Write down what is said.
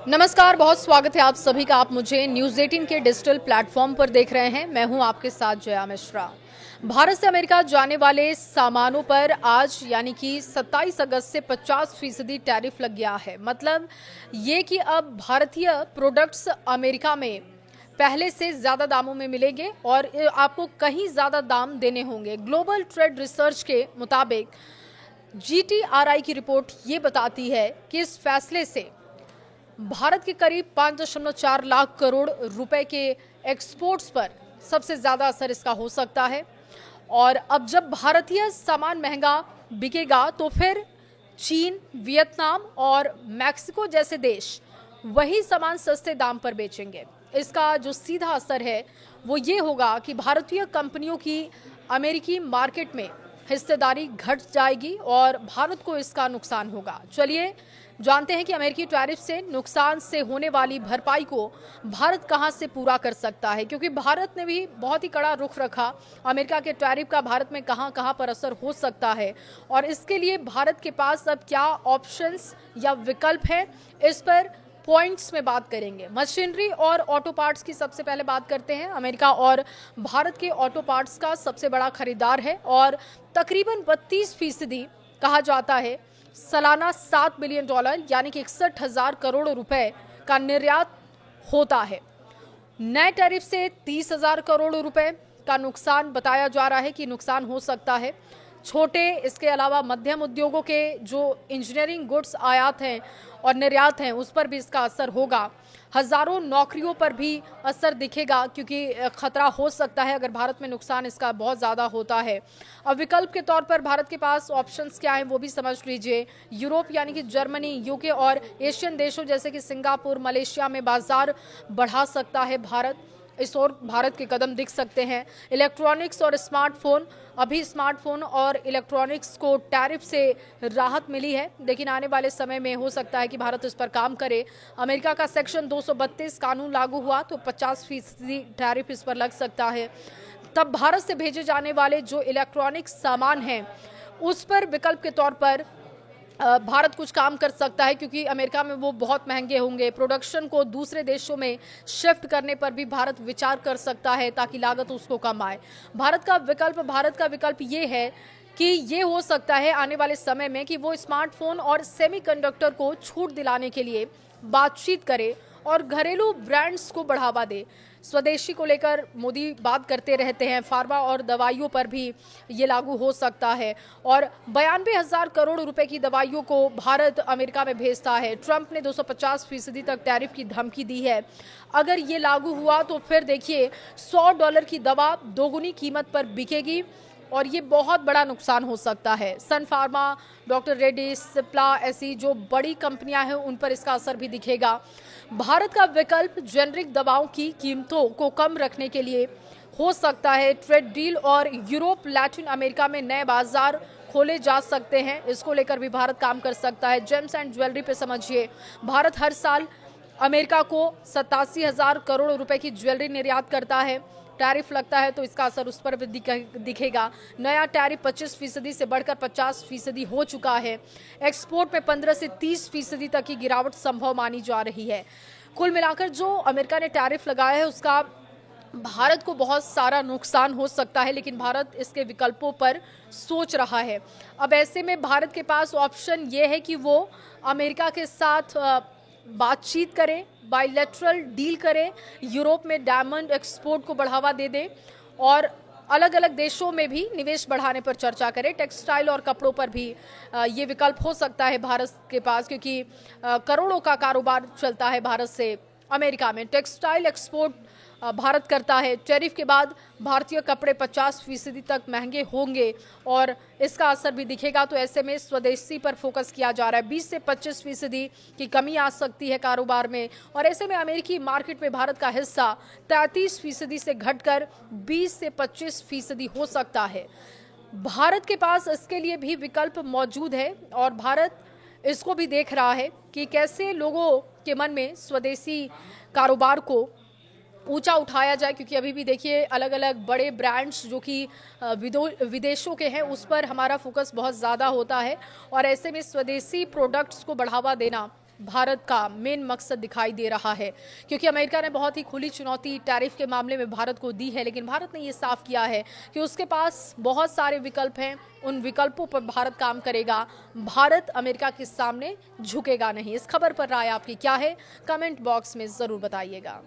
नमस्कार, बहुत स्वागत है आप सभी का। आप मुझे न्यूज़ 18 के डिजिटल प्लेटफॉर्म पर देख रहे हैं। मैं हूं आपके साथ जया मिश्रा। भारत से अमेरिका जाने वाले सामानों पर आज यानी कि 27 अगस्त से 50% टैरिफ लग गया है। मतलब ये कि अब भारतीय प्रोडक्ट्स अमेरिका में पहले से ज़्यादा दामों में मिलेंगे और आपको कहीं ज़्यादा दाम देने होंगे। ग्लोबल ट्रेड रिसर्च के मुताबिक GTRI की रिपोर्ट ये बताती है कि इस फैसले से भारत के करीब 5.4 लाख करोड़ रुपए के एक्सपोर्ट्स पर सबसे ज़्यादा असर इसका हो सकता है। और अब जब भारतीय सामान महंगा बिकेगा तो फिर चीन, वियतनाम और मैक्सिको जैसे देश वही सामान सस्ते दाम पर बेचेंगे। इसका जो सीधा असर है वो ये होगा कि भारतीय कंपनियों की अमेरिकी मार्केट में हिस्सेदारी घट जाएगी और भारत को इसका नुकसान होगा। चलिए जानते हैं कि अमेरिकी टैरिफ से नुकसान से होने वाली भरपाई को भारत कहां से पूरा कर सकता है, क्योंकि भारत ने भी बहुत ही कड़ा रुख रखा अमेरिका के टैरिफ का भारत में कहां कहां पर असर हो सकता है और इसके लिए भारत के पास अब क्या ऑप्शंस या विकल्प है, इस पर पॉइंट्स में बात करेंगे। मशीनरी और ऑटो पार्ट्स की सबसे पहले बात करते हैं। अमेरिका और भारत के ऑटो पार्ट्स का सबसे बड़ा खरीदार है और तकरीबन 32% कहा जाता है सालाना $7 बिलियन यानी कि 61,000 करोड़ रुपए का निर्यात होता है। नए टैरिफ से 30,000 करोड़ रुपए का नुकसान बताया जा रहा है कि नुकसान हो सकता है। छोटे, इसके अलावा मध्यम उद्योगों के जो इंजीनियरिंग गुड्स आयात हैं और निर्यात हैं उस पर भी इसका असर होगा। हजारों नौकरियों पर भी असर दिखेगा क्योंकि खतरा हो सकता है अगर भारत में नुकसान इसका बहुत ज़्यादा होता है। अब विकल्प के तौर पर भारत के पास ऑप्शंस क्या हैं वो भी समझ लीजिए। यूरोप यानी कि जर्मनी, यूके और एशियन देशों जैसे कि सिंगापुर, मलेशिया में बाजार बढ़ा सकता है भारत। इस ओर भारत के कदम दिख सकते हैं। इलेक्ट्रॉनिक्स और स्मार्टफोन, अभी स्मार्टफोन और इलेक्ट्रॉनिक्स को टैरिफ से राहत मिली है, लेकिन आने वाले समय में हो सकता है कि भारत इस पर काम करे। अमेरिका का सेक्शन 232 कानून लागू हुआ तो 50% टैरिफ इस पर लग सकता है। तब भारत से भेजे जाने वाले जो इलेक्ट्रॉनिक सामान हैं उस पर विकल्प के तौर पर भारत कुछ काम कर सकता है, क्योंकि अमेरिका में वो बहुत महंगे होंगे। प्रोडक्शन को दूसरे देशों में शिफ्ट करने पर भी भारत विचार कर सकता है ताकि लागत उसको कम आए। भारत का विकल्प ये है कि ये हो सकता है आने वाले समय में कि वो स्मार्टफोन और सेमीकंडक्टर को छूट दिलाने के लिए बातचीत करे और घरेलू ब्रांड्स को बढ़ावा दे। स्वदेशी को लेकर मोदी बात करते रहते हैं। फार्मा और दवाइयों पर भी ये लागू हो सकता है और 92,000 करोड़ रुपए की दवाइयों को भारत अमेरिका में भेजता है। ट्रंप ने 250% तक टैरिफ की धमकी दी है। अगर ये लागू हुआ तो फिर देखिए $100 की दवा दोगुनी कीमत पर बिकेगी और ये बहुत बड़ा नुकसान हो सकता है। सन फार्मा, डॉक्टर रेड्डीज, सिप्ला ऐसी जो बड़ी कंपनियां हैं उन पर इसका असर भी दिखेगा। भारत का विकल्प जेनरिक दवाओं की कीमतों को कम रखने के लिए हो सकता है। ट्रेड डील और यूरोप, लैटिन अमेरिका में नए बाजार खोले जा सकते हैं, इसको लेकर भी भारत काम कर सकता है। जेम्स एंड ज्वेलरी पे समझिए, भारत हर साल अमेरिका को 87,000 करोड़ रुपए की ज्वेलरी निर्यात करता है। टैरिफ लगता है तो इसका असर उस पर भी दिखेगा। नया टैरिफ 25% से बढ़कर 50% हो चुका है। एक्सपोर्ट में 15 से 30% तक की गिरावट संभव मानी जा रही है। कुल मिलाकर जो अमेरिका ने टैरिफ लगाया है उसका भारत को बहुत सारा नुकसान हो सकता है, लेकिन भारत इसके विकल्पों पर सोच रहा है। अब ऐसे में भारत के पास ऑप्शन ये है कि वो अमेरिका के साथ बातचीत करें, बायलैटरल डील करें, यूरोप में डायमंड एक्सपोर्ट को बढ़ावा दे दें और अलग अलग देशों में भी निवेश बढ़ाने पर चर्चा करें। टेक्सटाइल और कपड़ों पर भी ये विकल्प हो सकता है भारत के पास, क्योंकि करोड़ों का कारोबार चलता है भारत से अमेरिका में। टेक्सटाइल एक्सपोर्ट भारत करता है। टैरिफ के बाद भारतीय कपड़े 50% तक महंगे होंगे और इसका असर भी दिखेगा। तो ऐसे में स्वदेशी पर फोकस किया जा रहा है। 20 से 25% की कमी आ सकती है कारोबार में और ऐसे में अमेरिकी मार्केट में भारत का हिस्सा 33% से घटकर 20 से 25% हो सकता है। भारत के पास इसके लिए भी विकल्प मौजूद है और भारत इसको भी देख रहा है कि कैसे लोगों के मन में स्वदेशी कारोबार को ऊंचा उठाया जाए, क्योंकि अभी भी देखिए अलग अलग बड़े ब्रांड्स जो कि विदेशों के हैं उस पर हमारा फोकस बहुत ज़्यादा होता है और ऐसे में स्वदेशी प्रोडक्ट्स को बढ़ावा देना भारत का मेन मकसद दिखाई दे रहा है, क्योंकि अमेरिका ने बहुत ही खुली चुनौती टैरिफ के मामले में भारत को दी है, लेकिन भारत ने ये साफ किया है कि उसके पास बहुत सारे विकल्प हैं, उन विकल्पों पर भारत काम करेगा। भारत अमेरिका के सामने झुकेगा नहीं। इस खबर पर राय आपकी क्या है, कमेंट बॉक्स में जरूर बताइएगा।